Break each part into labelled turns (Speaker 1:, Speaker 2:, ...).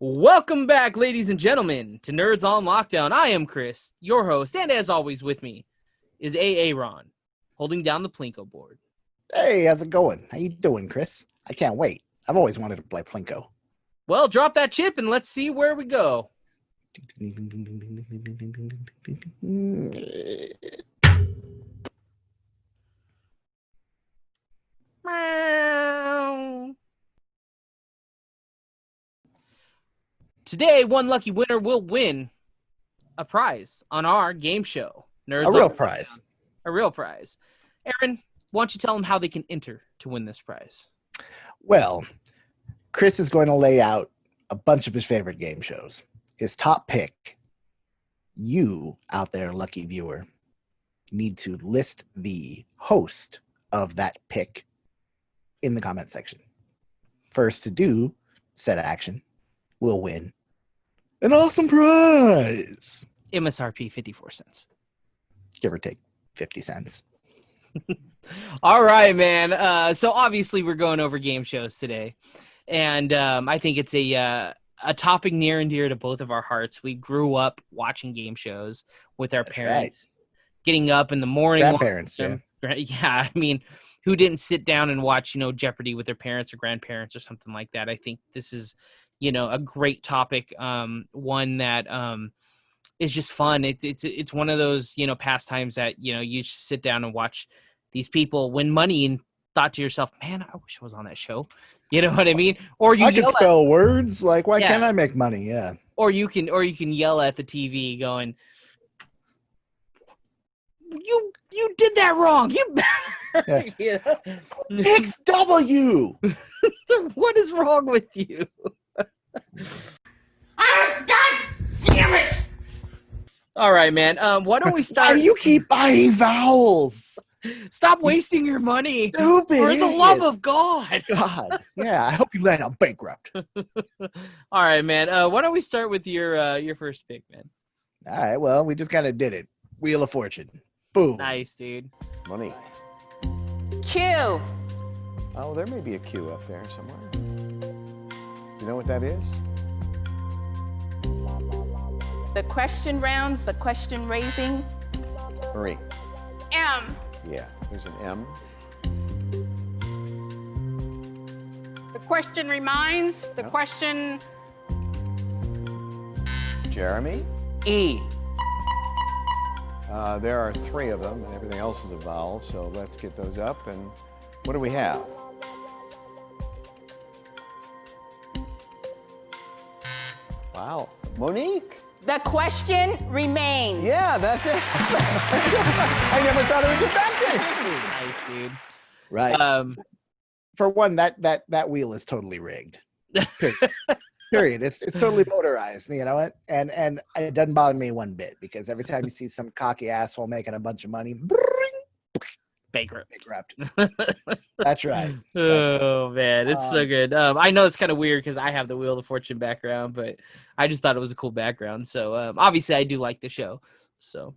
Speaker 1: Welcome back, ladies and gentlemen, to Nerds on Lockdown. I am Chris, your host, and as always with me is Ron, holding down the Plinko board.
Speaker 2: Hey, how's it going? How you doing, Chris? I can't wait. I've always wanted to play Plinko.
Speaker 1: Well, drop that chip and let's see where we go. Today, one lucky winner will win a prize on our game show.
Speaker 2: Nerds a real prize.
Speaker 1: Lockdown. A real prize. Aaron, why don't you tell them how they can enter to win this prize?
Speaker 2: Well, Chris is going to lay out a bunch of his favorite game shows. His top pick, you out there, lucky viewer, need to list the host of that pick in the comment section. First to do said action will win an awesome prize.
Speaker 1: MSRP 54 cents.
Speaker 2: Give or take 50 cents.
Speaker 1: All right, man. So obviously we're going over game shows today. And I think it's a topic near and dear to both of our hearts. We grew up watching game shows with our parents, getting up in the morning.
Speaker 2: Grandparents, yeah.
Speaker 1: Yeah, I mean, who didn't sit down and watch, Jeopardy with their parents or grandparents or something like that? I think this is, a great topic, one that is just fun. It's one of those, pastimes that, you sit down and watch these people win money and thought to yourself, man, I wish I was on that show. You know what I mean? Or you
Speaker 2: I can spell words. Like, why can't I make money? Yeah.
Speaker 1: Or you can yell at the TV going, you did that wrong. You
Speaker 2: X W.
Speaker 1: What is wrong with you?
Speaker 3: Oh, God damn it!
Speaker 1: All right, man. Why don't we start?
Speaker 2: Why do you keep buying vowels?
Speaker 1: Stop wasting your money.
Speaker 2: Stupid.
Speaker 1: For the love of God.
Speaker 2: God. Yeah, I hope you land on bankrupt.
Speaker 1: All right, man. Why don't we start with your first pick, man?
Speaker 2: All right. Well, we just kind of did it. Wheel of Fortune. Boom.
Speaker 1: Nice, dude.
Speaker 4: Money.
Speaker 3: Q.
Speaker 4: Oh, there may be a Q up there somewhere. You know what that is?
Speaker 3: The question rounds, the question raising.
Speaker 4: Marie.
Speaker 3: M.
Speaker 4: Yeah, there's an M.
Speaker 5: The question reminds, the question...
Speaker 4: Jeremy.
Speaker 3: E.
Speaker 4: There are three of them, and everything else is a vowel, so let's get those up. And what do we have? Wow. Monique.
Speaker 3: The question remains.
Speaker 4: Yeah, that's it. I never thought it would get back
Speaker 1: Nice, dude.
Speaker 2: Right. For one, that wheel is totally rigged. Period. It's totally motorized, you know what? And it doesn't bother me one bit, because every time you see some cocky asshole making a bunch of money,
Speaker 1: Bankrupt.
Speaker 2: That's right.
Speaker 1: Oh man, it's so good. I know it's kind of weird because I have the Wheel of Fortune background, but I just thought it was a cool background. So obviously I do like the show. So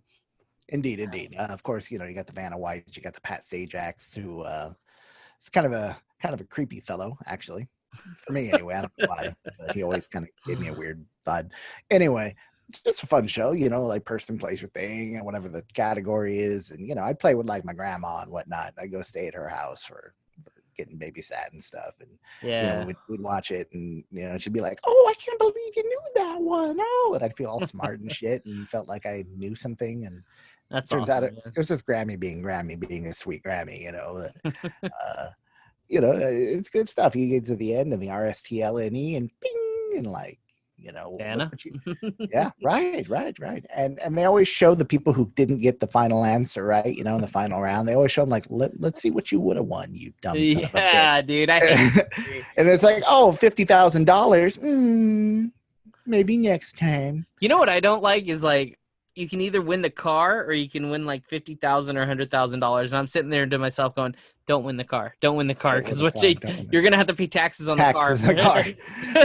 Speaker 2: indeed. Of course, you got the Vanna White, you got the Pat Sajaks, who is kind of a creepy fellow, actually. For me, anyway. I don't know why. But he always kind of gave me a weird vibe. Anyway, it's just a fun show, like person, place, or thing, and whatever the category is. And, I'd play with like my grandma and whatnot. I'd go stay at her house for getting babysat and stuff. And, we'd watch it, and, she'd be like, oh, I can't believe you knew that one. Oh, and I'd feel all smart and shit and felt like I knew something. And
Speaker 1: that
Speaker 2: turns out it was just Grammy being a sweet Grammy, it's good stuff. You get to the end and the RSTLNE and ping, and like,
Speaker 1: Anna.
Speaker 2: Yeah, right. And they always show the people who didn't get the final answer right, in the final round. They always show them like, let's see what you would have won, you dumb son of a bitch.
Speaker 1: Yeah, dude. And
Speaker 2: it's like, oh, $50,000. Maybe next time.
Speaker 1: You know what I don't like is like, you can either win the car or you can win like $50,000 or $100,000. And I'm sitting there to myself going, don't win the car. Don't win the car, because you're going to have to pay taxes on the car.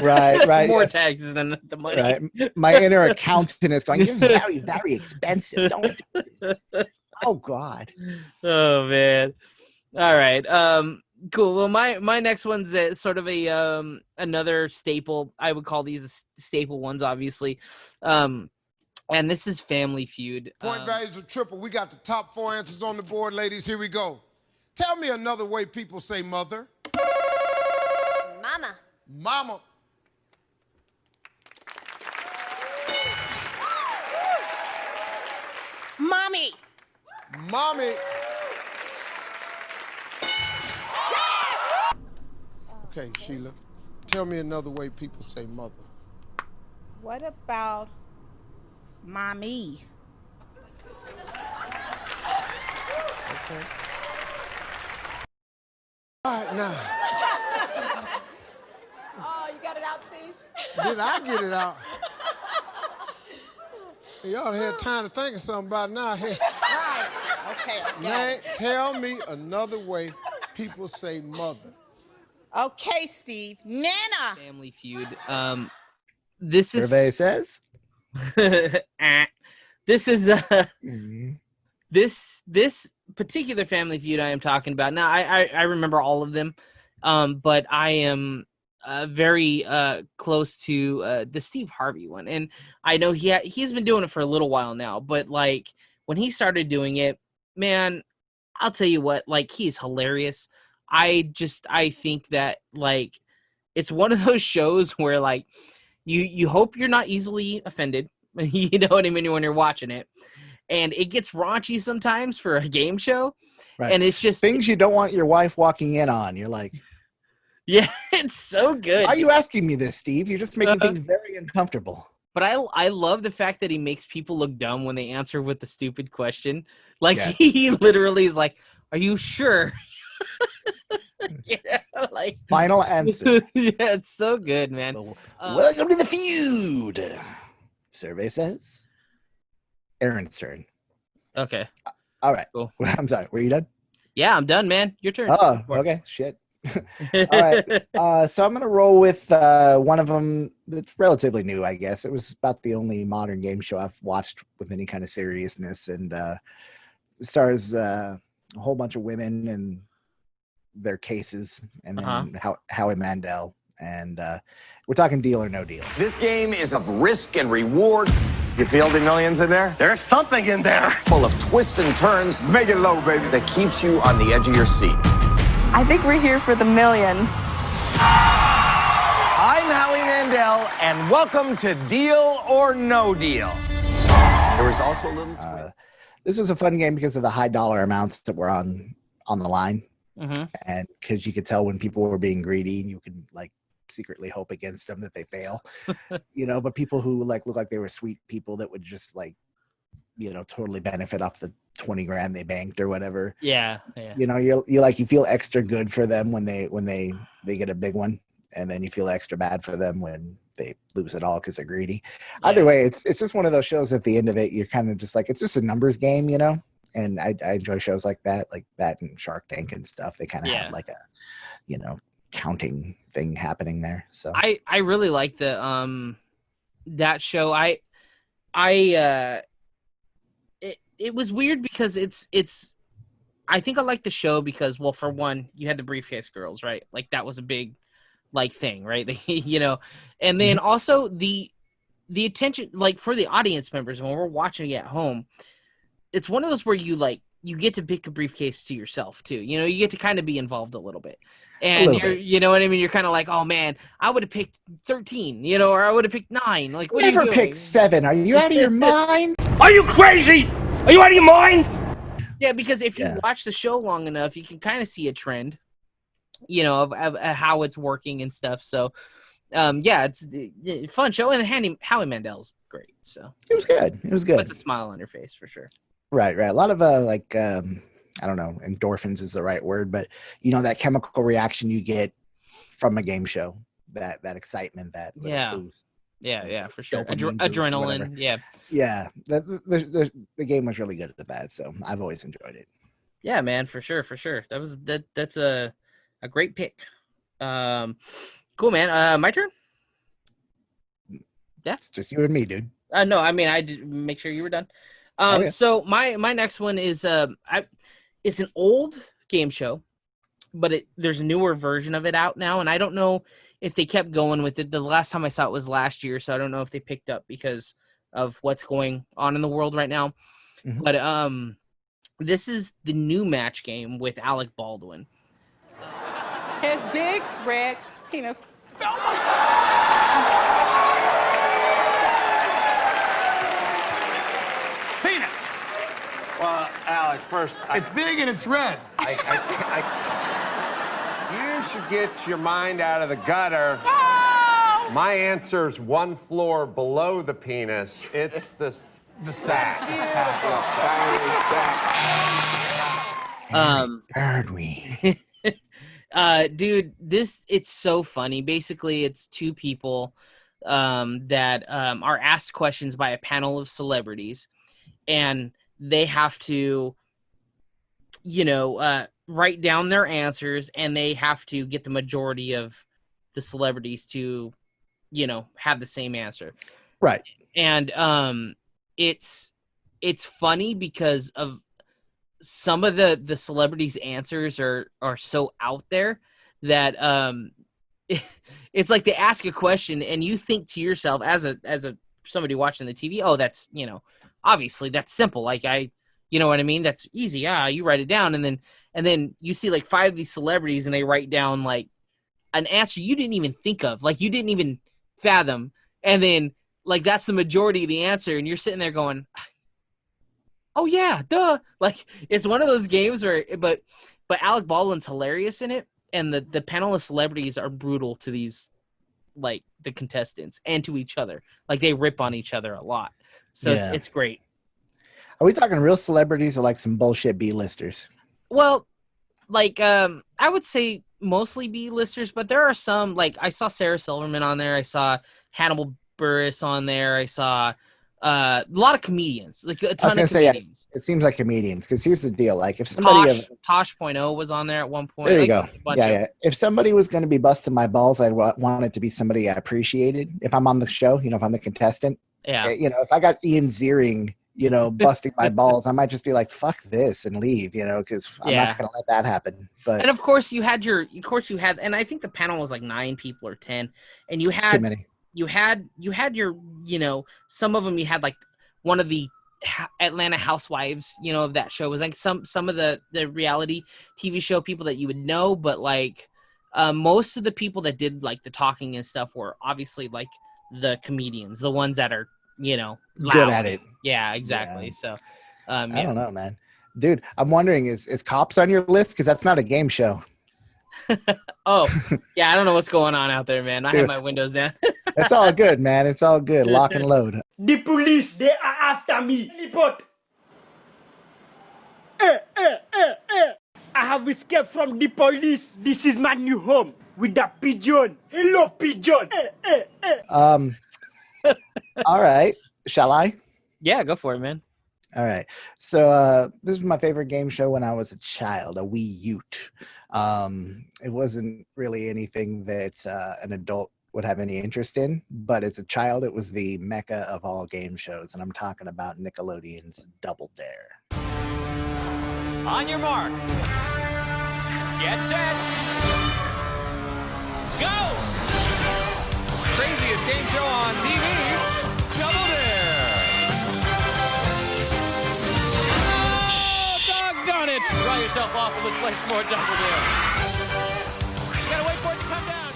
Speaker 2: Right.
Speaker 1: More taxes than the money.
Speaker 2: Right. My inner accountant is going, this is very, very expensive. Don't do this. Oh, God.
Speaker 1: Oh, man. All right. Cool. Well, my next one's sort of a another staple. I would call these staple ones, obviously. And this is Family Feud.
Speaker 6: Point values are triple. We got the top 4 answers on the board, ladies. Here we go. Tell me another way people say mother.
Speaker 7: Mama.
Speaker 6: Mama.
Speaker 3: Mommy.
Speaker 6: Mommy. Okay, Sheila. Tell me another way people say mother.
Speaker 3: What about mommy?
Speaker 6: Okay. All right, now.
Speaker 3: Oh, you got it out, Steve?
Speaker 6: Did I get it out? Y'all had time to think of something about it now. Hey,
Speaker 3: Right. Okay, I got it.
Speaker 6: tell me another way people say mother.
Speaker 3: Okay, Steve. Nana.
Speaker 1: Family Feud. This is
Speaker 2: Survey says.
Speaker 1: this is
Speaker 2: Mhm.
Speaker 1: this particular Family Feud I am talking about. Now I remember all of them, but I am very close to the Steve Harvey one, and I know he's been doing it for a little while now. But like when he started doing it, man, I'll tell you what, like he's hilarious. I think that like it's one of those shows where like you hope you're not easily offended. You know what I mean when you're watching it, and it gets raunchy sometimes for a game show,
Speaker 2: Right.
Speaker 1: and it's just
Speaker 2: Things you don't want your wife walking in on. You're like,
Speaker 1: yeah, it's so good.
Speaker 2: why are you asking me this, Steve? You're just making things very uncomfortable.
Speaker 1: But I love the fact that he makes people look dumb when they answer with the stupid question. Like
Speaker 2: Yeah.
Speaker 1: he literally is like, "Are you sure?" Yeah, like
Speaker 2: Final answer.
Speaker 1: yeah, it's so good, man.
Speaker 2: Welcome to the feud. Survey says. Aaron's turn.
Speaker 1: Okay,
Speaker 2: All right.
Speaker 1: cool.
Speaker 2: I'm sorry. Were you done?
Speaker 1: Yeah, I'm done, man. Your turn.
Speaker 2: Oh, okay. Shit. All right. So I'm going to roll with one of them that's relatively new, I guess. It was about the only modern game show I've watched with any kind of seriousness. And it stars a whole bunch of women and their cases. And then Howie Mandel. And we're talking Deal or No Deal.
Speaker 8: This game is of risk and reward. You feel the millions in there? There's something in there. Full of twists and turns. Make it low, baby. That keeps you on the edge of your seat.
Speaker 9: I think we're here for the million.
Speaker 8: I'm Howie Mandel, and welcome to Deal or No Deal. There was also a little...
Speaker 2: This was a fun game because of the high dollar amounts that were on the line. And because you could tell when people were being greedy, and you could like secretly hope against them that they fail, but people who like look like they were sweet people that would just like, totally benefit off the 20 grand they banked or whatever.
Speaker 1: Yeah.
Speaker 2: You feel extra good for them when they get a big one, and then you feel extra bad for them when they lose it all because they're greedy.
Speaker 1: Yeah.
Speaker 2: Either way, it's just one of those shows. At the end of it, you're kind of just like, it's just a numbers game, and I enjoy shows like that and Shark Tank and stuff. They kind of have like a counting thing happening there. So
Speaker 1: I really like the that show. It was weird because it's I think I like the show because, well, for one, you had the briefcase girls, right? Like that was a big like thing, right? And then also the attention, like for the audience members when we're watching it at home, it's one of those where you get to pick a briefcase to yourself too. You get to kind of be involved a little bit. And you know what I mean? You're kind of like, oh man, I would have picked 13, or I would have picked 9. Like, what
Speaker 2: never
Speaker 1: are you
Speaker 2: pick 7. Are you out of your mind?
Speaker 10: Are you crazy? Are you out of your mind?
Speaker 1: Yeah, because if you watch the show long enough, you can kind of see a trend, of how it's working and stuff. So, it's a fun show, and Howie Mandel's great. So
Speaker 2: it was good. It was good.
Speaker 1: Puts a smile on your face for sure.
Speaker 2: Right. A lot of I don't know, endorphins is the right word, but that chemical reaction you get from a game show, that excitement, that boost.
Speaker 1: Yeah, for sure.
Speaker 2: Dopamine boost,
Speaker 1: Adrenaline.
Speaker 2: Yeah. The game was really good at that, so I've always enjoyed it.
Speaker 1: Yeah, man, for sure. That's a great pick. Cool, man. My turn. Yeah,
Speaker 2: it's just you and me, dude.
Speaker 1: No, I mean I did make sure you were done. So my next one is it's an old game show. but there's a newer version of it out now, and I don't know if they kept going with it. The last time I saw it was last year, so I don't know if they picked up because of what's going on in the world right now.
Speaker 2: Mhm.
Speaker 1: But this is the new match game with Alec Baldwin.
Speaker 5: His big red penis.
Speaker 10: Penis.
Speaker 8: Well, Alec, first,
Speaker 10: It's big and it's red.
Speaker 8: you should get your mind out of the gutter. My answer's one floor below the penis. It's the sack.
Speaker 2: Bird we.
Speaker 1: Dude, it's so funny. Basically, it's two people that are asked questions by a panel of celebrities, and they have to, write down their answers, and they have to get the majority of the celebrities to, have the same answer.
Speaker 2: Right.
Speaker 1: And it's funny because of some of the celebrities' answers are so out there that it's like they ask a question and you think to yourself as a somebody watching the TV, oh, that's, obviously that's simple. Like you know what I mean? That's easy. Yeah, you write it down, and then you see like 5 of these celebrities and they write down like an answer you didn't even think of, like you didn't even fathom, and then like that's the majority of the answer, and you're sitting there going, oh yeah, duh. Like it's one of those games where, but Alec Baldwin's hilarious in it, and the panel of celebrities are brutal to these, like the contestants and to each other. Like they rip on each other a lot. So
Speaker 2: Yeah.
Speaker 1: it's great.
Speaker 2: Are we talking real celebrities or like some bullshit B-listers?
Speaker 1: Well, like I would say mostly B-listers, but there are some, like I saw Sarah Silverman on there. I saw Hannibal Buress on there. I saw a lot of comedians, like a ton of comedians.
Speaker 2: It seems like comedians, because here's the deal: like if somebody
Speaker 1: Tosh.0 was on there at one point.
Speaker 2: there you
Speaker 1: like,
Speaker 2: go, yeah. If somebody was going to be busting my balls, I'd want it to be somebody I appreciated. If I'm on the show, if I'm the contestant,
Speaker 1: yeah,
Speaker 2: if I got Ian Ziering, busting my balls, I might just be like, "Fuck this" and leave, because I'm not going to let that happen. But
Speaker 1: and of course you had, and I think the panel was like 9 people or 10, and you had.
Speaker 2: Too many.
Speaker 1: You had your, some of them you had like one of the Atlanta housewives, of that show. It was like some of the reality TV show people that you would know, but like most of the people that did like the talking and stuff were obviously like the comedians, the ones that are, loud.
Speaker 2: Good at it.
Speaker 1: Yeah, exactly.
Speaker 2: Yeah.
Speaker 1: So
Speaker 2: I don't know, man. Dude, I'm wondering, is Cops on your list? Because that's not a game show.
Speaker 1: Oh, yeah, I don't know what's going on out there, man. I have my windows down.
Speaker 2: It's all good, man. It's all good. Lock and load.
Speaker 10: The police, they are after me. Report. I have escaped from the police. This is my new home with that pigeon. Hello, pigeon.
Speaker 2: All right. Shall I?
Speaker 1: Yeah, go for it, man.
Speaker 2: All right. So this was my favorite game show when I was a child, a wee Ute. It wasn't really anything that an adult would have any interest in, but as a child, it was the mecca of all game shows, and I'm talking about Nickelodeon's Double Dare.
Speaker 11: On your mark. Get set. Go! Craziest game show on TV, Double Dare. Oh, doggone it! Dry yourself off and let's play some more Double Dare. You gotta wait for it to come down.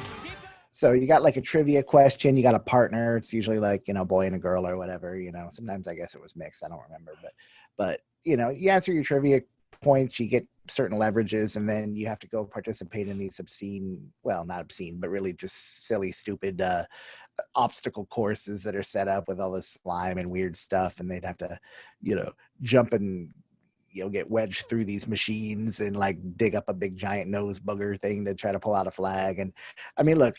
Speaker 2: So you got like a trivia question, you got a partner. It's usually like, boy and a girl or whatever, sometimes I guess it was mixed. I don't remember, but you answer your trivia points, you get certain leverages, and then you have to go participate in these not obscene, but really just silly, stupid obstacle courses that are set up with all this slime and weird stuff. And they'd have to, jump and, get wedged through these machines and like dig up a big giant nose booger thing to try to pull out a flag. And I mean, look,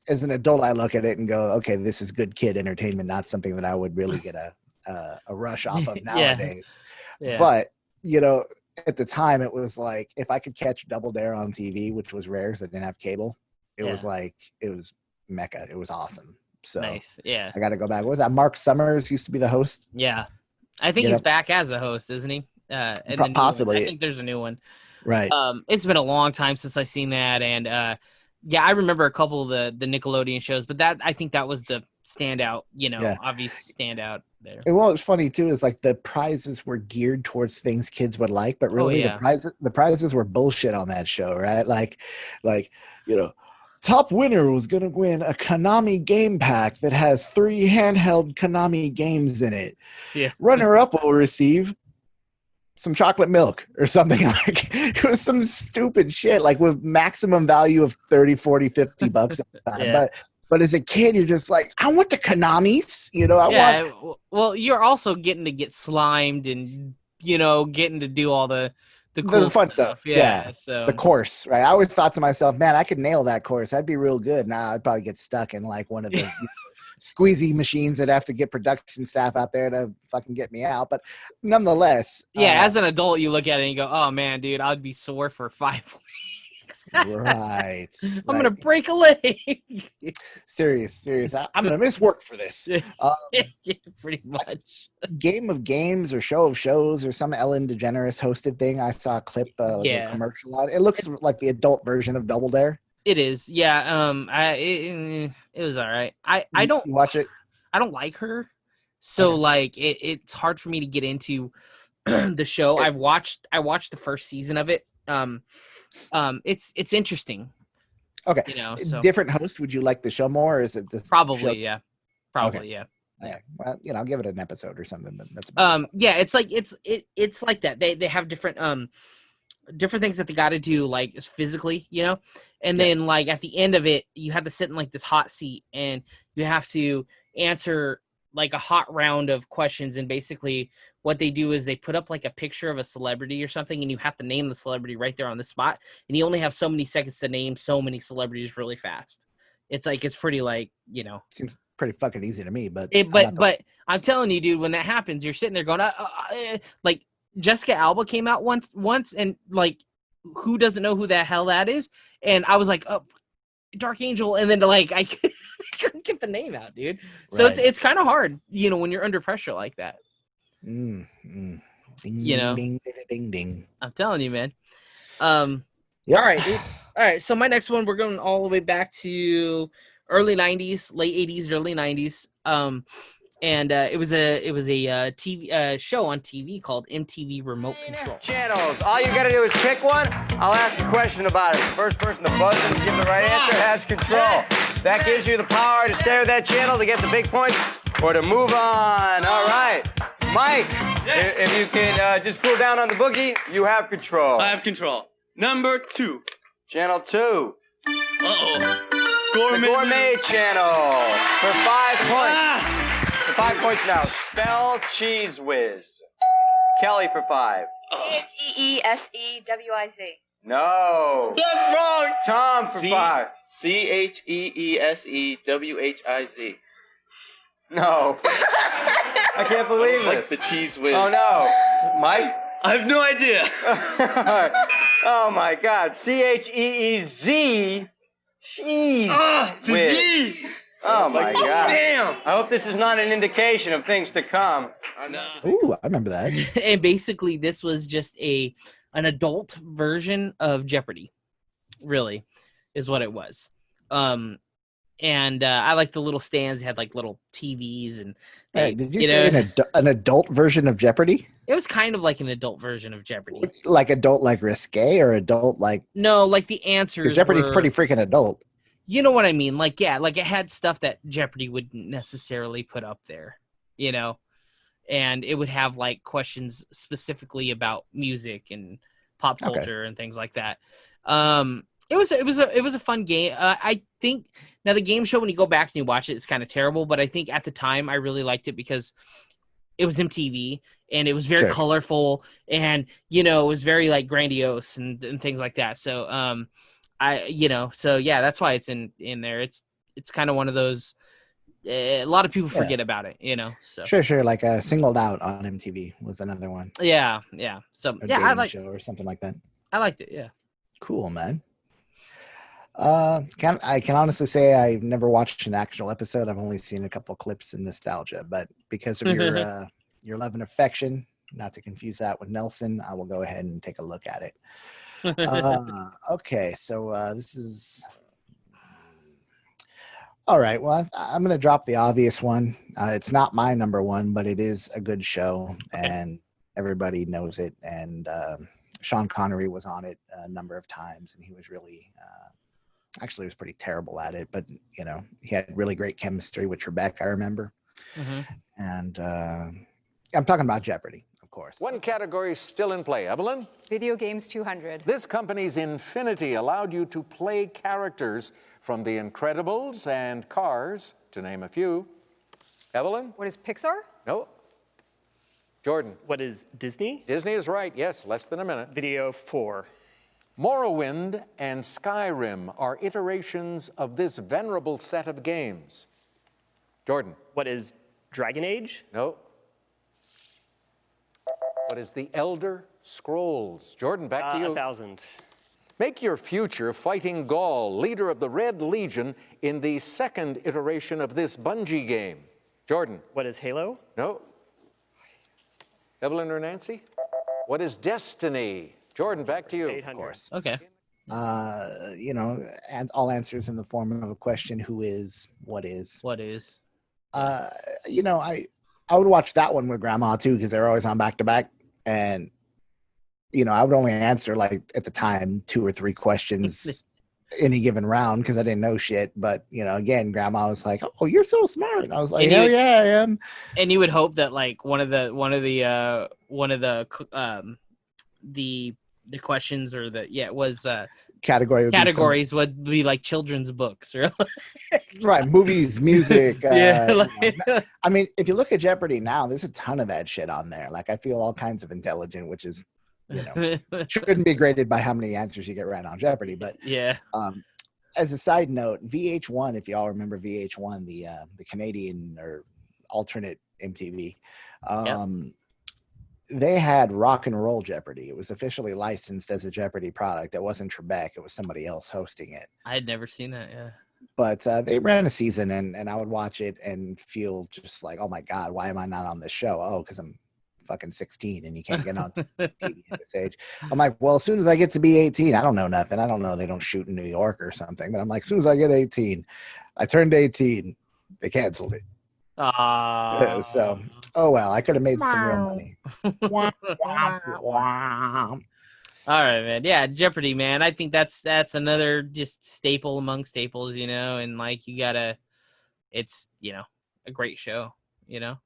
Speaker 2: as an adult, I look at it and go, okay, this is good kid entertainment, not something that I would really get a rush off of nowadays.
Speaker 1: Yeah.
Speaker 2: But, at the time it was like, if I could catch Double Dare on TV, which was rare because I didn't have cable, it was mecca. It was awesome. So
Speaker 1: nice. Yeah.
Speaker 2: I got to go back. What was that? Mark Summers used to be the host.
Speaker 1: Yeah. I think he's back as the host, isn't he? And
Speaker 2: possibly.
Speaker 1: I think there's a new one.
Speaker 2: Right.
Speaker 1: It's been a long time since I've seen that, and yeah, I remember a couple of the Nickelodeon shows, but I think that was the standout,
Speaker 2: Yeah.
Speaker 1: obvious standout there.
Speaker 2: And what was funny too is like the prizes were geared towards things kids would like, but really
Speaker 1: yeah.
Speaker 2: the prizes were bullshit on that show, right? Like top winner was gonna win a Konami game pack that has 3 handheld Konami games in it.
Speaker 1: Yeah.
Speaker 2: Runner up will receive some chocolate milk or something. Like it was some stupid shit, like with maximum value of 30, 40, 50 bucks at the time.
Speaker 1: Yeah.
Speaker 2: But as a kid, you're just like, I want the Konamis, I want.
Speaker 1: Well, you're also getting to get slimed and getting to do all the cool
Speaker 2: The fun stuff.
Speaker 1: Yeah. So
Speaker 2: the course, right? I always thought to myself, man, I could nail that course. I'd be real good. Nah, I'd probably get stuck in like one of the squeezy machines that have to get production staff out there to fucking get me out. But nonetheless,
Speaker 1: as an adult, you look at it and you go, "Oh man, dude, I'd be sore for 5 weeks."
Speaker 2: Right.
Speaker 1: I'm gonna break a leg.
Speaker 2: Serious. I'm gonna miss work for this.
Speaker 1: Yeah, pretty much.
Speaker 2: Game of Games or Show of Shows or some Ellen DeGeneres hosted thing. I saw a clip, a commercial on it. It looks like the adult version of Double Dare.
Speaker 1: It is, yeah. It was all right. I don't
Speaker 2: watch it.
Speaker 1: I don't like her, so like it's hard for me to get into the show. I watched the first season of it. It's interesting.
Speaker 2: Okay.
Speaker 1: So.
Speaker 2: Different host. Would you like the show more, or is it this
Speaker 1: probably
Speaker 2: show?
Speaker 1: Yeah. Probably
Speaker 2: okay.
Speaker 1: Yeah.
Speaker 2: Yeah. Well, I'll give it an episode or something. But that's
Speaker 1: yeah. It's like it's like that. They have different things that they got to do, like physically, and then like at the end of it, you have to sit in like this hot seat and you have to answer like a hot round of questions. And basically what they do is they put up like a picture of a celebrity or something, and you have to name the celebrity right there on the spot. And you only have so many seconds to name so many celebrities really fast. It's pretty like,
Speaker 2: seems pretty fucking easy to me, but
Speaker 1: but I'm telling you, dude, when that happens, you're sitting there going, like Jessica Alba came out once, and like, who doesn't know who the hell that is? And I was like, oh, Dark Angel, and then like I couldn't get the name out, dude. So it's kind of hard, when you're under pressure like that.
Speaker 2: Ding,
Speaker 1: Ding,
Speaker 2: ding.
Speaker 1: I'm telling you, man.
Speaker 2: Yep.
Speaker 1: All right, dude. All right, so my next one, we're going all the way back to early 90s, late 80s, early 90s. And it was a TV show on TV called MTV Remote Control.
Speaker 12: Channels. All you gotta do is pick one. I'll ask a question about it. The first person to buzz in and give the right answer has control. That gives you the power to stay with that channel to get the big points or to move on. All right. Mike, if you can just cool down on the boogie, you have control.
Speaker 11: I have control. Number 2.
Speaker 12: Channel 2.
Speaker 11: Uh-oh.
Speaker 12: The Gourmet Channel for 5 points. For 5 points now. Spell Cheese Whiz. Kelly for 5.
Speaker 13: CHEESEWIZ.
Speaker 12: No.
Speaker 11: That's wrong.
Speaker 12: Tom for 5.
Speaker 11: CHEESEWHIZ.
Speaker 12: No. I can't believe it.
Speaker 11: Like the Cheese Whiz.
Speaker 12: Oh no. Mike?
Speaker 11: I have no idea.
Speaker 12: Oh my God. CHEEZ. Cheese Whiz. Oh my God.
Speaker 11: Damn.
Speaker 12: I hope this is not an indication of things to come.
Speaker 2: Ooh, I remember that.
Speaker 1: And basically this was just an adult version of Jeopardy, really, is what it was. And I like the little stands. They had like little TVs and
Speaker 2: did you say an adult version of Jeopardy?
Speaker 1: It was kind of like an adult version of Jeopardy.
Speaker 2: Like adult like risque or adult like
Speaker 1: no, like the answers.
Speaker 2: Because Jeopardy's pretty freaking adult.
Speaker 1: You know what I mean? Like, yeah, like it had stuff that Jeopardy wouldn't necessarily put up there, and it would have like questions specifically about music and pop culture and things like that. It was a fun game. I think now the game show, when you go back and you watch it, it's kind of terrible, but I think at the time I really liked it because it was MTV and it was very colorful and it was very like grandiose and things like that. So so yeah, that's why it's in there. It's kind of one of those. A lot of people forget about it, So
Speaker 2: sure, like Singled Out on MTV was another one.
Speaker 1: Yeah. So I like
Speaker 2: show or something like that.
Speaker 1: I liked it. Yeah.
Speaker 2: Cool, man. I can honestly say I've never watched an actual episode. I've only seen a couple clips in nostalgia, but because of your love and affection, not to confuse that with Nelson, I will go ahead and take a look at it. Okay, so this is all right. Well, I'm going to drop the obvious one. It's not my number one, but it is a good show, and everybody knows it. And Sean Connery was on it a number of times, and he was really, actually, he was pretty terrible at it. But you know, he had really great chemistry with Trebek, I remember.
Speaker 1: Mm-hmm.
Speaker 2: And I'm talking about Jeopardy, of course.
Speaker 13: One category is still in play. Evelyn?
Speaker 5: Video Games 200.
Speaker 13: This company's Infinity allowed you to play characters from The Incredibles and Cars, to name a few. Evelyn?
Speaker 5: What is Pixar?
Speaker 13: No. Jordan?
Speaker 14: What is Disney?
Speaker 13: Disney is right, yes, less than a minute.
Speaker 14: Video 4.
Speaker 13: Morrowind and Skyrim are iterations of this venerable set of games. Jordan?
Speaker 14: What is Dragon Age?
Speaker 13: No. What is the Elder Scrolls? Jordan, back to you.
Speaker 14: 1000.
Speaker 13: Make your future fighting Gaul, leader of the Red Legion, in the second iteration of this Bungie game. Jordan?
Speaker 14: What is Halo?
Speaker 13: No. Evelyn or Nancy? What is Destiny? Jordan, back to you.
Speaker 14: 800.
Speaker 2: Of course.
Speaker 1: Okay.
Speaker 2: You know, and all answers in the form of a question: who is, what is.
Speaker 1: What is?
Speaker 2: You know, I would watch that one with Grandma too, because they're always on back to back, and you know, I would only answer like at the time 2 or 3 questions any given round because I didn't know shit. But you know, again, Grandma was like, "Oh, you're so smart." And I was like,
Speaker 1: And
Speaker 2: "Hell yeah, I am."
Speaker 1: And you would hope that like one of the questions or categories would be like children's books or
Speaker 2: right, movies, music.
Speaker 1: Yeah,
Speaker 2: I mean, if you look at Jeopardy now, there's a ton of that shit on there. Like I feel all kinds of intelligent, which is, you know, shouldn't be graded by how many answers you get right on Jeopardy. But
Speaker 1: yeah.
Speaker 2: As a side note, VH1, if y'all remember VH1, the Canadian or alternate MTV, they had Rock and Roll Jeopardy. It was officially licensed as a Jeopardy product. It wasn't Trebek. It was somebody else hosting it.
Speaker 1: I had never seen that. Yeah.
Speaker 2: But they ran a season, and I would watch it and feel just like, oh my God, why am I not on this show? Oh, because I'm fucking 16 and you can't get on TV at this age. I'm like, well, as soon as I get to be 18, I don't know nothing. I don't know. They don't shoot in New York or something. But I'm like, as soon as I get 18, I turned 18, they canceled it. So, oh well, I could have made some real money.
Speaker 1: All right, man. Yeah, Jeopardy, man. I think that's another just staple among staples, you know, and like it's, you know, a great show, you know.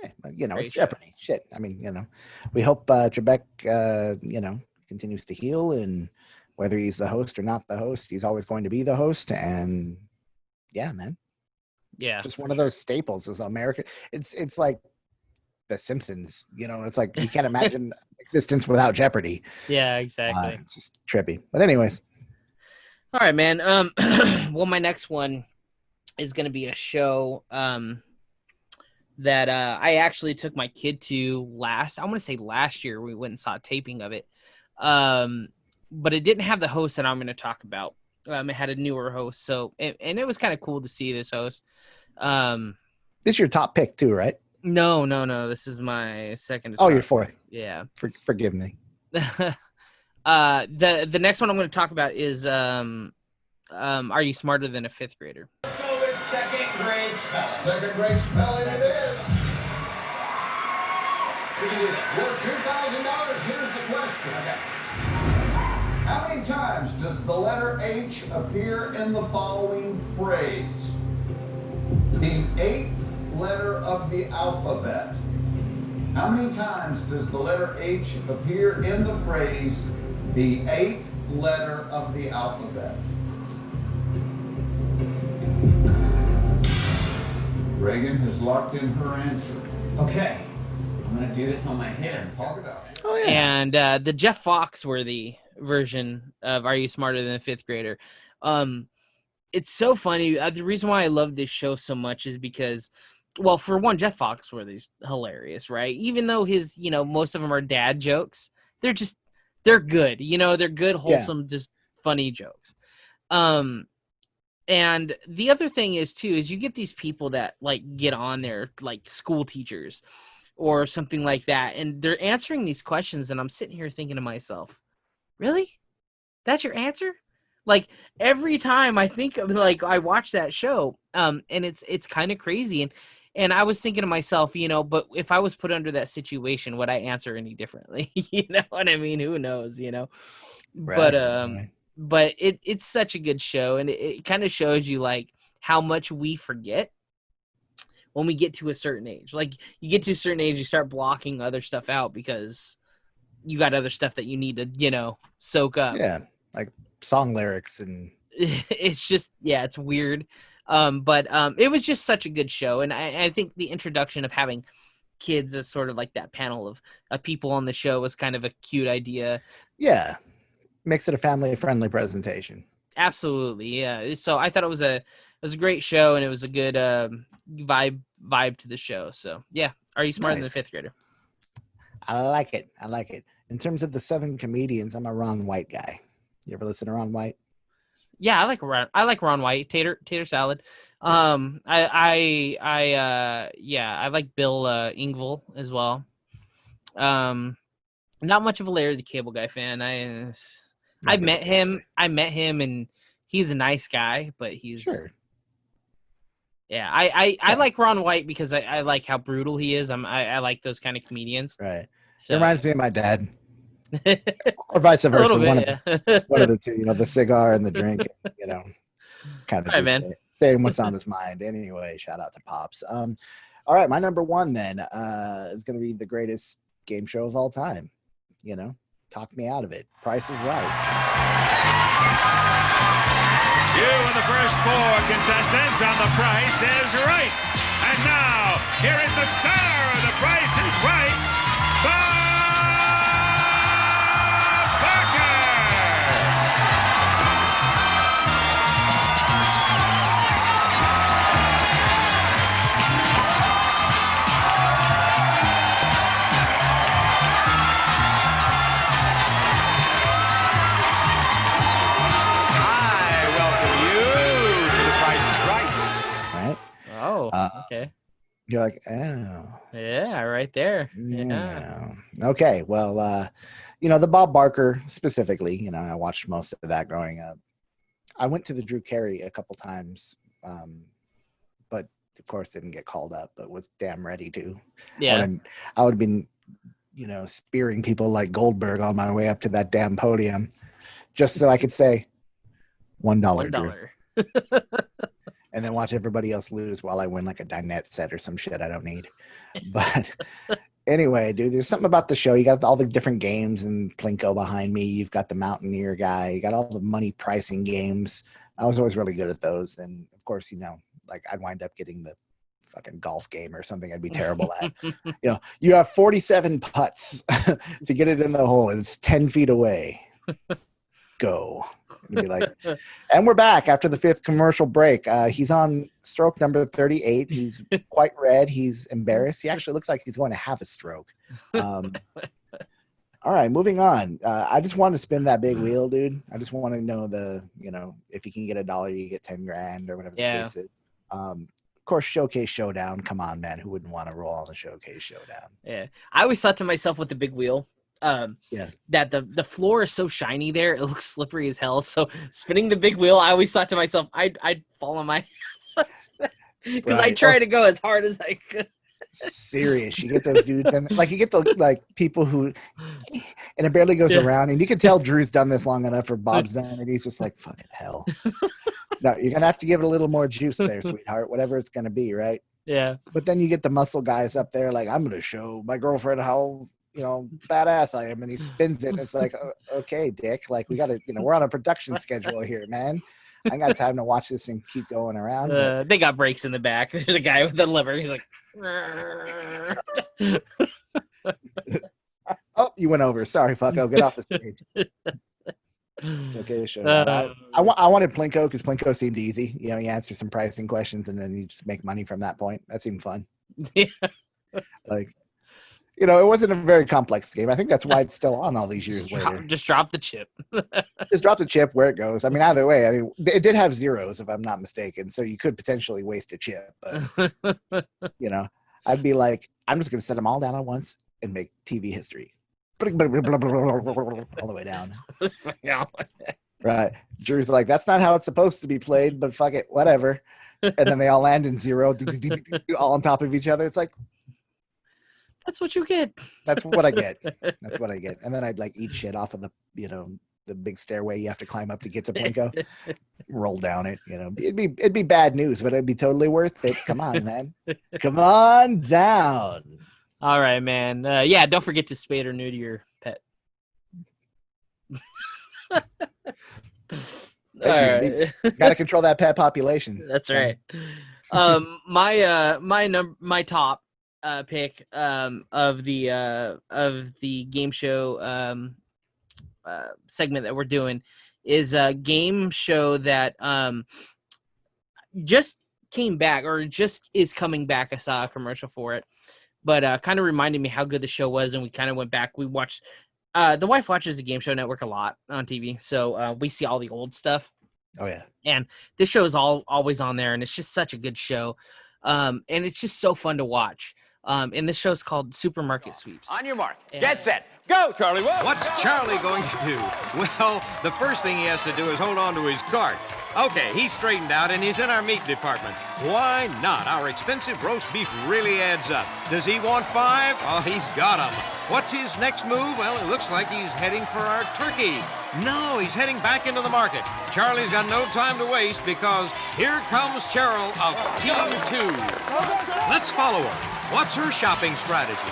Speaker 2: Yeah, you know,
Speaker 1: Great
Speaker 2: it's
Speaker 1: show.
Speaker 2: Jeopardy. Shit. I mean, you know, we hope Trebek, you know, continues to heal, and whether he's the host or not the host, he's always going to be the host. And yeah, man.
Speaker 1: Yeah.
Speaker 2: Just one of those staples is America. It's like The Simpsons, you know, it's like you can't imagine existence without Jeopardy.
Speaker 1: Yeah, exactly.
Speaker 2: It's just trippy. But anyways.
Speaker 1: All right, man. Well, my next one is going to be a show that I actually took my kid to last year. We went and saw a taping of it. But it didn't have the host that I'm going to talk about. It had a newer host, and it was kind of cool to see this host.
Speaker 2: This is your top pick too, right?
Speaker 1: No. This is my second.
Speaker 2: Oh, your fourth.
Speaker 1: Yeah.
Speaker 2: Forgive me.
Speaker 1: The next one I'm going to talk about is Are You Smarter Than a Fifth Grader?
Speaker 6: Let's go with second grade spelling. Second grade spelling it is. Worth $2,000. Here's the question. Okay. How many times does the letter H appear in the following phrase? The 8th letter of the alphabet. How many times does the letter H appear in the phrase, the 8th letter of the alphabet? Reagan has locked in her answer.
Speaker 15: Okay. I'm going to do this on my hands.
Speaker 6: Talk it out.
Speaker 2: Oh, yeah.
Speaker 1: And the Jeff Foxworthy version of Are You Smarter Than a Fifth Grader? It's so funny. The reason why I love this show so much is because, well, for one, Jeff Foxworthy's hilarious, right? Even though his, you know, most of them are dad jokes, they're good. You know, they're good, wholesome, just funny jokes. And the other thing is too, is you get these people that like get on there, like school teachers or something like that, and they're answering these questions, and I'm sitting here thinking to myself, Really? That's your answer? Like every time I think of like I watch that show, and it's kind of crazy, and I was thinking to myself, but if I was put under that situation, would I answer any differently? You know what I mean? Who knows? But
Speaker 2: Right.
Speaker 1: but it's such a good show, and it kind of shows you like how much we forget when we get to a certain age. Like you get to a certain age, you start blocking other stuff out because you got other stuff that you need to, soak up.
Speaker 2: Yeah, like song lyrics and
Speaker 1: it's just, yeah, it's weird. But it was just such a good show. And I think the introduction of having kids as sort of like that panel of people on the show was kind of a cute idea.
Speaker 2: yeah, makes it a family-friendly presentation.
Speaker 1: Absolutely. Yeah. So I thought it was a great show, and it was a good vibe to the show. So yeah. Are you smarter than the
Speaker 2: Nice.
Speaker 1: fifth grader?
Speaker 2: I like it. In terms of the Southern comedians, I'm a Ron White guy. You ever listen to Ron White?
Speaker 1: Yeah, I like Ron White. Tater salad. I like Bill Engvall as well. Not much of a Larry the Cable Guy fan. I met him, and he's a nice guy, but he's
Speaker 2: sure.
Speaker 1: Yeah, I like Ron White because I like how brutal he is. I like those kind of comedians.
Speaker 2: Right.
Speaker 1: So.
Speaker 2: It reminds me of my dad. Or vice versa. One of the two, the cigar and the drink, kind of just saying what's on his mind. Anyway, shout out to Pops. All right, my number one then is going to be the greatest game show of all time. Talk me out of it. Price is Right.
Speaker 16: You are the first 4 contestants on The Price is Right. And now, here is the star of The Price is Right, Bob Barker.
Speaker 1: Okay.
Speaker 2: You're like, oh.
Speaker 1: Yeah, right there.
Speaker 2: Yeah. Okay. Well, the Bob Barker specifically, I watched most of that growing up. I went to the Drew Carey a couple times, but of course didn't get called up, but was damn ready to.
Speaker 1: Yeah.
Speaker 2: I would have been, spearing people like Goldberg on my way up to that damn podium just so I could say $1, Drew. And then watch everybody else lose while I win like a dinette set or some shit I don't need. But anyway, dude, there's something about the show. You got all the different games and Plinko behind me. You've got the Mountaineer guy. You got all the money pricing games. I was always really good at those. And of course, like I'd wind up getting the fucking golf game or something I'd be terrible at. You have 47 putts to get it in the hole. And it's 10 feet away. Go. And be like, and we're back after the 5th commercial break. He's on stroke number 38. He's quite red. He's embarrassed. He actually looks like he's going to have a stroke. All right, moving on. I just want to spin that big wheel, dude. I just want to know if you can get $1, you get 10 grand or whatever the case is. Of course, Showcase Showdown. Come on, man. Who wouldn't want to roll on the Showcase Showdown?
Speaker 1: Yeah. I always thought to myself with the big wheel, that the floor is so shiny there, it looks slippery as hell. So spinning the big wheel, I always thought to myself, I'd fall on my because I try to go as hard as I could.
Speaker 2: Serious. You get those dudes and you get the people who and it barely goes around, and you can tell Drew's done this long enough or Bob's done it. He's just like, fucking hell. No, you're gonna have to give it a little more juice there, sweetheart, whatever it's gonna be, right?
Speaker 1: Yeah.
Speaker 2: But then you get the muscle guys up there like, I'm gonna show my girlfriend how badass I am, and he spins it and it's like, okay, dick, like we gotta, we're on a production schedule here, man. I got time to watch this and keep going around.
Speaker 1: They got brakes in the back. There's a guy with the lever. He's like,
Speaker 2: oh, you went over. Sorry, fucko. Get off the stage. Okay, sure. I wanted Plinko because Plinko seemed easy. You answer some pricing questions and then you just make money from that point. That seemed fun. Yeah. It wasn't a very complex game. I think that's why it's still on all these years later.
Speaker 1: Just drop the chip.
Speaker 2: Just drop the chip where it goes. I mean, either way, it did have zeros, if I'm not mistaken, so you could potentially waste a chip. But, I'd be like, I'm just going to set them all down at once and make TV history. all the way down. Right. Drew's like, that's not how it's supposed to be played, but fuck it, whatever. And then they all land in 0, all on top of each other. It's like,
Speaker 1: that's what you get.
Speaker 2: That's what I get. That's what I get. And then I'd like eat shit off of the, the big stairway you have to climb up to get to Plinko. Roll down it. It'd be bad news, but it'd be totally worth it. Come on, man. Come on down.
Speaker 1: All right, man. Yeah, don't forget to spade or neuter your pet. All right.
Speaker 2: Got to control that pet population.
Speaker 1: That's right. My top pick of the game show segment that we're doing is a game show that just came back or just is coming back. I saw a commercial for it, but kind of reminded me how good the show was, and we kind of went back. We watched. The wife watches the Game Show Network a lot on TV, so we see all the old stuff.
Speaker 2: Oh yeah,
Speaker 1: and this show is always on there, and it's just such a good show, and it's just so fun to watch. And this show's called Supermarket Sweeps.
Speaker 12: On your mark, get set, go, Charlie. Whoa.
Speaker 17: What's Charlie going to do? Well, the first thing he has to do is hold on to his cart. Okay, he's straightened out and he's in our meat department. Why not? Our expensive roast beef really adds up. Does he want 5? Oh, he's got 'em. What's his next move? Well, it looks like he's heading for our turkey. No, he's heading back into the market. Charlie's got no time to waste because here comes Cheryl of Team 2. Let's follow her. What's her shopping strategy?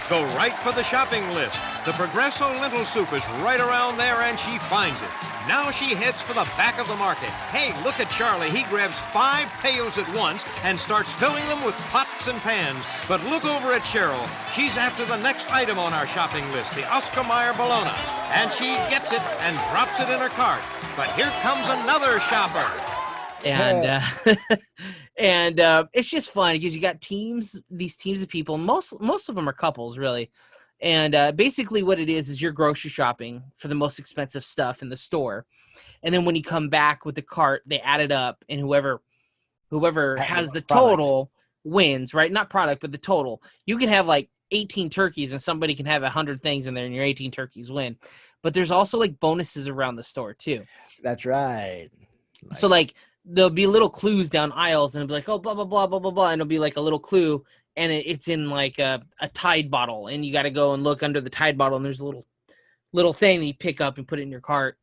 Speaker 17: Go right for the shopping list. The Progresso lentil soup is right around there and she finds it. Now she heads for the back of the market. Hey, look at Charlie. He grabs 5 pails at once and starts filling them with pots and pans. But look over at Cheryl. She's after the next item on our shopping list, the Oscar Mayer bologna. And she gets it and drops it in her cart. But here comes another shopper.
Speaker 1: And it's just fun because you got these teams of people. Most of them are couples, really. And basically what it is you're grocery shopping for the most expensive stuff in the store. And then when you come back with the cart, they add it up, and whoever has the total wins, right? Not product, but the total. You can have like 18 turkeys and somebody can have 100 things in there and your 18 turkeys win. But there's also like bonuses around the store too.
Speaker 2: That's right.
Speaker 1: So like there'll be little clues down aisles and it'll be like, oh, blah, blah, blah, blah, blah, blah. And it'll be like a little clue. And it's in like a Tide bottle, and you got to go and look under the Tide bottle, and there's a little thing that you pick up and put it in your cart,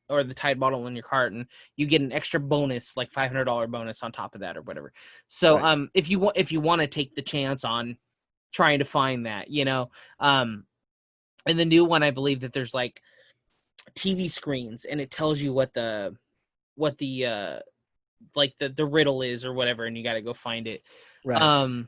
Speaker 1: or the Tide bottle in your cart, and you get an extra bonus, like $500 bonus on top of that or whatever. So right. If you want to take the chance on trying to find that, in the new one, I believe that there's like TV screens, and it tells you what the riddle is or whatever, and you got to go find it.
Speaker 2: Right.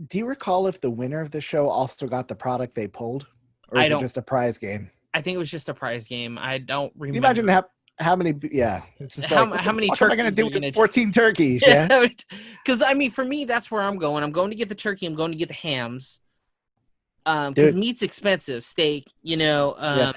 Speaker 2: Do you recall if the winner of the show also got the product they pulled, or is it just a prize game?
Speaker 1: I think it was just a prize game. I don't remember.
Speaker 2: Can you imagine how many? Yeah, it's just
Speaker 1: how many turkeys
Speaker 2: am I going to do with 14 turkeys? Yeah,
Speaker 1: because I mean, for me, that's where I'm going. I'm going to get the turkey. I'm going to get the hams. Because meat's expensive, steak. Yeah.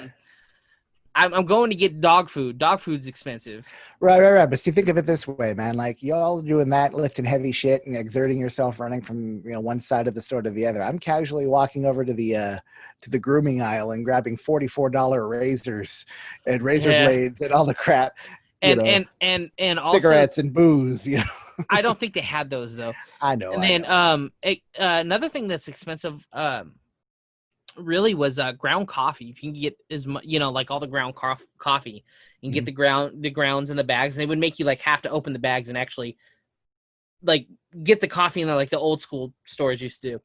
Speaker 1: I'm going to get dog food. Dog food's expensive.
Speaker 2: Right. But see, think of it this way, man. Like y'all doing that, lifting heavy shit and exerting yourself, running from one side of the store to the other. I'm casually walking over to the grooming aisle and grabbing $44 razors and razor blades and all the crap.
Speaker 1: And also
Speaker 2: cigarettes and booze.
Speaker 1: I don't think they had those though.
Speaker 2: I know.
Speaker 1: And then another thing that's expensive. Really was ground coffee. If you can get as much, like all the ground coffee, and get the grounds in the bags, and they would make you like have to open the bags and actually like get the coffee in there like the old school stores used to do.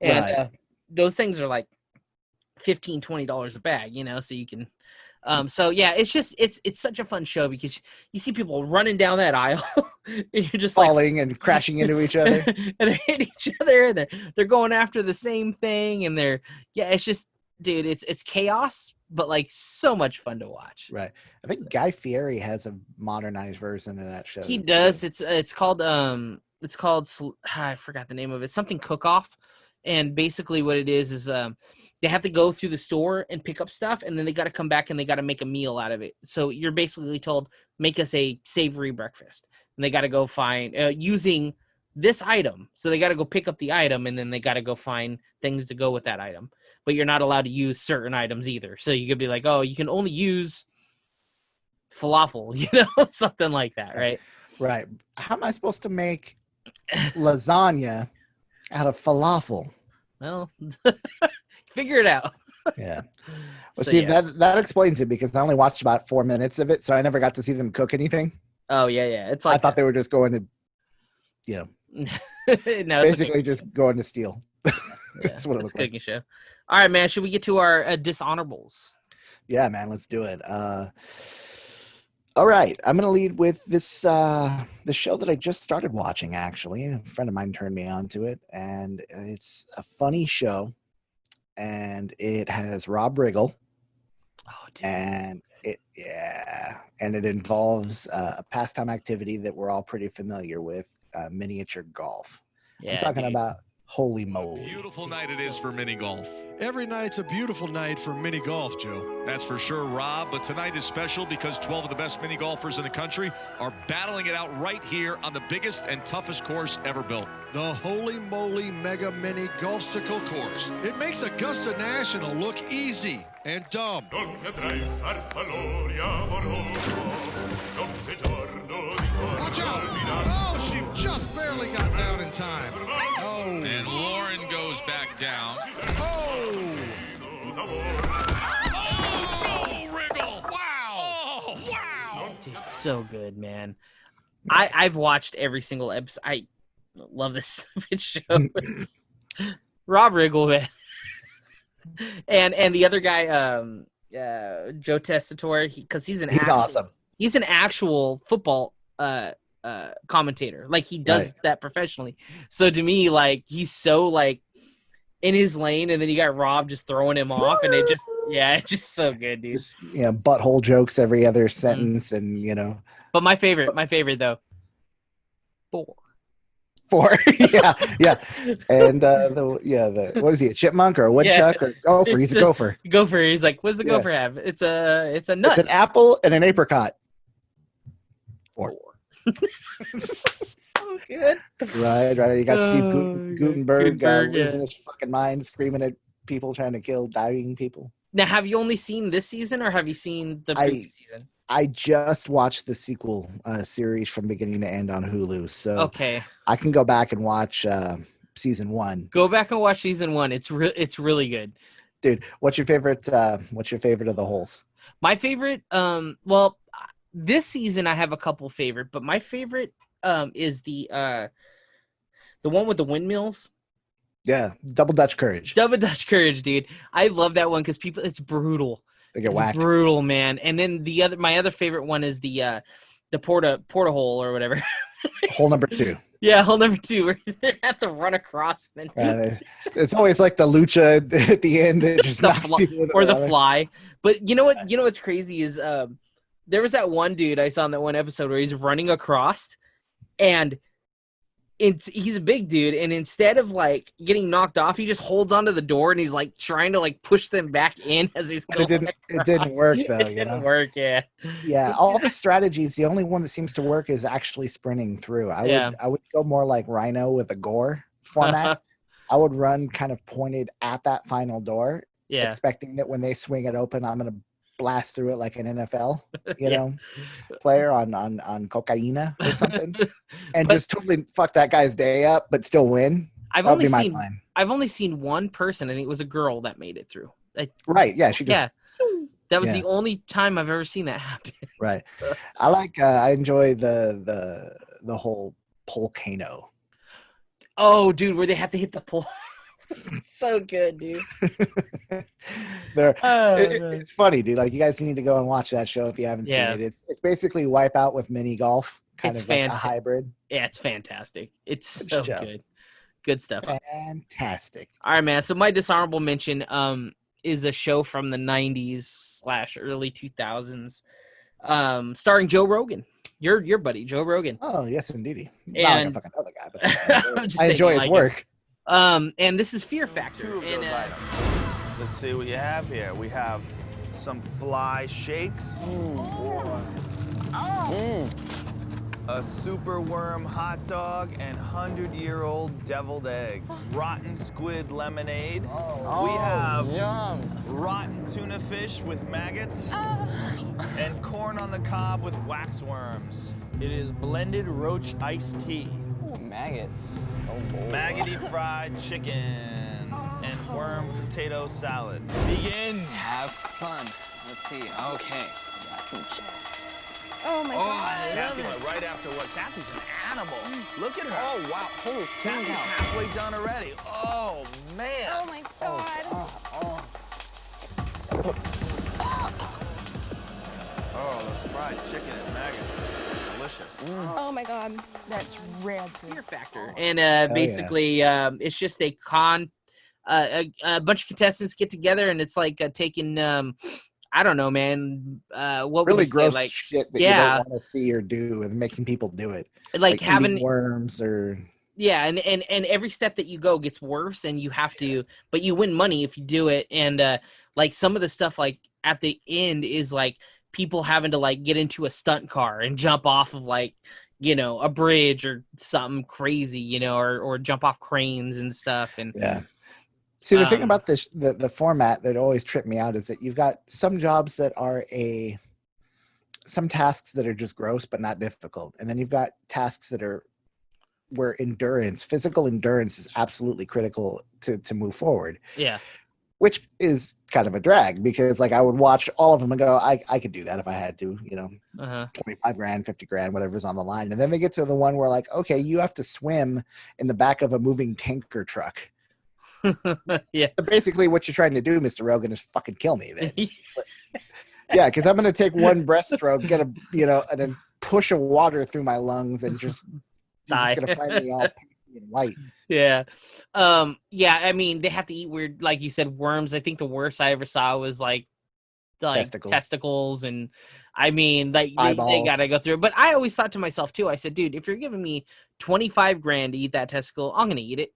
Speaker 1: And those things are like $15-$20 a bag, so you can so yeah, it's just it's such a fun show because you see people running down that aisle and you're just
Speaker 2: falling and crashing into each other,
Speaker 1: and they're hitting each other, and they're going after the same thing, and it's just, dude, it's chaos, but like so much fun to watch.
Speaker 2: Right. I think Guy Fieri has a modernized version of that show.
Speaker 1: He does. It's called I forgot the name of it. Something Cook Off, and basically what it is they have to go through the store and pick up stuff, and then they got to come back and they got to make a meal out of it. So you're basically told, make us a savory breakfast. And they got to go find, using this item. So they got to go pick up the item, and then they got to go find things to go with that item. But you're not allowed to use certain items either. So you could be like, oh, you can only use falafel, you know, something like that, right?
Speaker 2: Right. How am I supposed to make lasagna out of falafel?
Speaker 1: Well, figure it out.
Speaker 2: Yeah. Well,
Speaker 1: So,
Speaker 2: see,
Speaker 1: yeah.
Speaker 2: that explains it, because I only watched about 4 minutes of it, so I never got to see them cook anything.
Speaker 1: Oh, yeah. It's
Speaker 2: I
Speaker 1: like
Speaker 2: thought they were just going to, you know,
Speaker 1: no, it's
Speaker 2: basically just going to steal. That's what it
Speaker 1: it's
Speaker 2: was
Speaker 1: a
Speaker 2: like.
Speaker 1: cooking show. All right, man. Should we get to our dishonorables?
Speaker 2: Yeah, man, let's do it. All right, I'm gonna lead with this the show that I just started watching. Actually, a friend of mine turned me on to it, and it's a funny show, and it has Rob Riggle, and it involves a pastime activity that we're all pretty familiar with, miniature golf. I'm talking about holy moly.
Speaker 18: Beautiful night it is for mini golf. Every night's a beautiful night for mini golf, Joe. That's for sure, Rob. But tonight is special because 12 of the best mini golfers in the country are battling it out right here on the biggest and toughest course ever built. The Holy Moly Mega Mini Golfsticle Course. It makes Augusta National look easy and dumb. Watch out! Oh, she just barely got down in time. Oh.
Speaker 16: And Lauren goes back down.
Speaker 18: Oh!
Speaker 16: Oh, Riggle! Wow! Oh, wow!
Speaker 1: Dude, it's so good, man. I've watched every single episode. I love this stupid show. Rob Riggle, man. And the other guy, Joe Tessitore, because he's
Speaker 2: awesome.
Speaker 1: He's an actual football commentator. Like, he does that professionally. So to me, like, he's so like in his lane, and then you got Rob just throwing him off, and it's just so good, dude.
Speaker 2: Just, butthole jokes every other sentence, and
Speaker 1: But my favorite though, 4.
Speaker 2: yeah. And what is he, a chipmunk or a woodchuck or gopher? He's a gopher.
Speaker 1: Gopher. He's like, what's the gopher have? It's a nut.
Speaker 2: It's an apple and an apricot. 4.
Speaker 1: So good.
Speaker 2: Right. You got Steve Gutenberg losing
Speaker 1: yeah.
Speaker 2: his fucking mind, screaming at people trying to kill dying people.
Speaker 1: Now, have you only seen this season, or have you seen the previous season?
Speaker 2: I just watched the sequel series from beginning to end on Hulu, so
Speaker 1: okay,
Speaker 2: I can go back and watch season 1.
Speaker 1: Go back and watch season 1. It's really good,
Speaker 2: dude. What's your favorite? What's your favorite of the holes?
Speaker 1: My favorite, well, this season I have a couple favorite, but my favorite is the one with the windmills.
Speaker 2: Yeah, Double Dutch Courage.
Speaker 1: Double Dutch Courage, dude. I love that one because it's brutal.
Speaker 2: They get whacked.
Speaker 1: Brutal, man. And then my other favorite one is the porta hole or whatever.
Speaker 2: Hole number 2.
Speaker 1: Yeah, hole number 2, where they have to run across.
Speaker 2: It's always like the lucha at the end. It just knocks people into
Speaker 1: or the
Speaker 2: water.
Speaker 1: fly. But you know what? You know what's crazy is there was that one dude I saw in that one episode where he's running across, and he's a big dude, and instead of like getting knocked off, he just holds onto the door and he's like trying to like push them back in as he's going.
Speaker 2: It didn't work though.
Speaker 1: It didn't work. Yeah.
Speaker 2: Yeah. All the strategies. The only one that seems to work is actually sprinting through. I would go more like Rhino with a gore format. I would run kind of pointed at that final door, expecting that when they swing it open, I'm gonna blast through it like an NFL, player on cocaina or something, and just totally fuck that guy's day up, but still win.
Speaker 1: I've only seen one person, and it was a girl that made it through.
Speaker 2: Right? Yeah, she just.
Speaker 1: That was the only time I've ever seen that happen.
Speaker 2: Right. I enjoy the whole volcano.
Speaker 1: Oh, dude, where they have to hit the pole. So good, dude.
Speaker 2: It's funny, dude. Like, you guys need to go and watch that show if you haven't seen it. It's basically Wipeout with mini golf, kind of like a hybrid.
Speaker 1: Yeah, it's fantastic. It's so good. Good stuff.
Speaker 2: Fantastic.
Speaker 1: All right, man. So my dishonorable mention is a show from the 90s / early 2000s, starring Joe Rogan. Your buddy, Joe Rogan.
Speaker 2: Oh, yes, indeed.
Speaker 1: And
Speaker 2: Not like I fucking know the guy, but I enjoy his work.
Speaker 1: And this is Fear Factor.
Speaker 19: 2 of those items. Let's see what you have here. We have some fly shakes. A super worm hot dog and 100-year-old deviled eggs. Rotten squid lemonade. We have
Speaker 14: yum.
Speaker 19: rotten tuna fish with maggots. And corn on the cob with waxworms. It is blended roach iced tea.
Speaker 14: Ooh, maggots. Oh boy.
Speaker 19: Maggoty fried chicken and worm potato salad. Begin.
Speaker 14: Have fun. Let's see. Okay. I got some chicken.
Speaker 3: Oh my God.
Speaker 19: Kathy went right after what? Kathy's an animal. Look at her.
Speaker 14: Oh wow. Holy
Speaker 19: Kathy's halfway done already. Oh man.
Speaker 3: Oh my God.
Speaker 19: Oh, the fried chicken and maggots. Delicious.
Speaker 3: Oh my God. That's red.
Speaker 1: Fear factor. And basically, it's just a a bunch of contestants get together, and it's like taking I don't know, man. What
Speaker 2: Really
Speaker 1: would you
Speaker 2: gross
Speaker 1: say? Like,
Speaker 2: shit that you don't want to see or do, and making people do it.
Speaker 1: Like having
Speaker 2: eating worms or.
Speaker 1: Yeah, and every step that you go gets worse, and you have to, but you win money if you do it. And like some of the stuff, like at the end, is like people having to like get into a stunt car and jump off of like, you know, a bridge or something crazy, you know, or jump off cranes and stuff. And
Speaker 2: yeah. See, the thing about this, the format that always tripped me out is that you've got some jobs that are some tasks that are just gross but not difficult, and then you've got tasks that are where physical endurance is absolutely critical to move forward.
Speaker 1: Yeah.
Speaker 2: Which is kind of a drag, because like I would watch all of them and go, I could do that if I had to, you know, 25 grand, 50 grand, whatever's on the line. And then they get to the one where like, okay, you have to swim in the back of a moving tanker truck.
Speaker 1: Yeah.
Speaker 2: So basically what you're trying to do, Mr. Rogan, is fucking kill me then. Yeah, because I'm going to take one breaststroke, get and then push a water through my lungs and just you're just going to find me all pasty and white.
Speaker 1: Yeah. Yeah, I mean, they have to eat weird, like you said, worms. I think the worst I ever saw was like testicles. And I mean, like they got to go through it. But I always thought to myself too, I said, dude, if you're giving me 25 grand to eat that testicle, I'm going to eat it.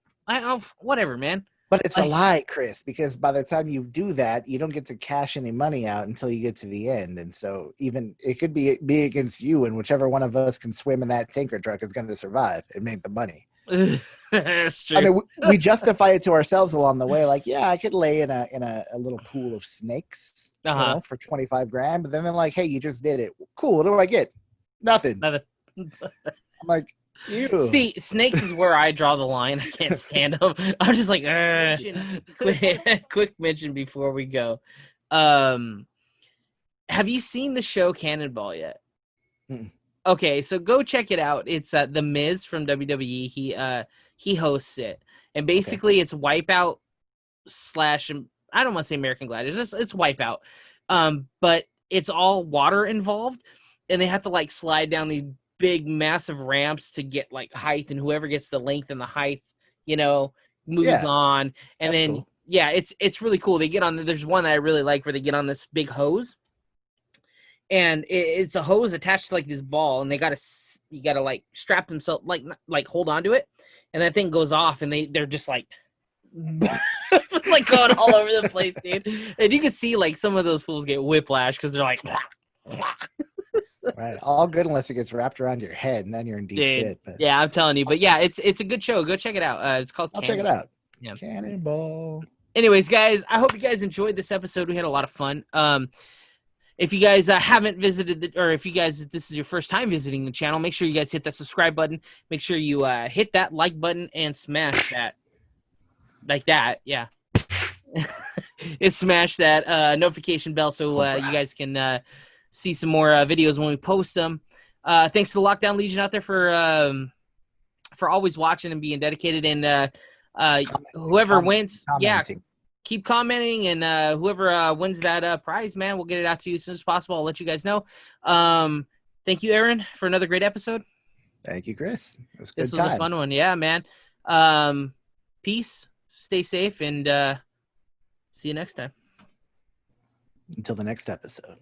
Speaker 1: Whatever, man.
Speaker 2: But it's a lie, Chris, because by the time you do that, you don't get to cash any money out until you get to the end. And so even it could be against you, and whichever one of us can swim in that tanker truck is going to survive and make the money.
Speaker 1: That's true.
Speaker 2: I mean, we justify it to ourselves along the way. Like, yeah, I could lay in a little pool of snakes, for 25 grand. But then they're like, hey, you just did it. Cool. What do I get? Nothing. I'm like, ew.
Speaker 1: See, snakes is where I draw the line. I can't stand them. I'm just like, quick mention before we go. Have you seen the show Cannonball yet?
Speaker 2: Mm-mm.
Speaker 1: Okay, so go check it out. It's The Miz from WWE. He hosts it, and basically it's Wipeout / I don't want to say American Gladiators. It's Wipeout, but it's all water involved, and they have to like slide down these big massive ramps to get like height, and whoever gets the length and the height, moves on. And then cool. Yeah, it's really cool. They get on. There's one that I really like where they get on this big hose. And it's a hose attached to like this ball, and you gotta like strap themselves, like hold on to it, and that thing goes off, and they're just like like going all over the place, dude. And you can see like some of those fools get whiplash because they're like
Speaker 2: right, all good unless it gets wrapped around your head, and then you're in deep shit. But
Speaker 1: yeah, I'm telling you. But yeah, it's a good show. Go check it out. It's called.
Speaker 2: I'll check it out.
Speaker 1: Yeah,
Speaker 2: Cannonball.
Speaker 1: Anyways, guys, I hope you guys enjoyed this episode. We had a lot of fun. If you guys haven't visited, or if this is your first time visiting the channel, make sure you guys hit that subscribe button. Make sure you hit that like button and smash that, like that, yeah. And smash that notification bell so you guys can see some more videos when we post them. Thanks to the Lockdown Legion out there for always watching and being dedicated. And whoever wins, commenting. Keep commenting, and whoever wins that prize, man, we'll get it out to you as soon as possible. I'll let you guys know. Thank you, Aaron, for another great episode.
Speaker 2: Thank you, Chris. It was a good
Speaker 1: This was a fun one. Yeah, man. Peace. Stay safe, and see you next time.
Speaker 2: Until the next episode.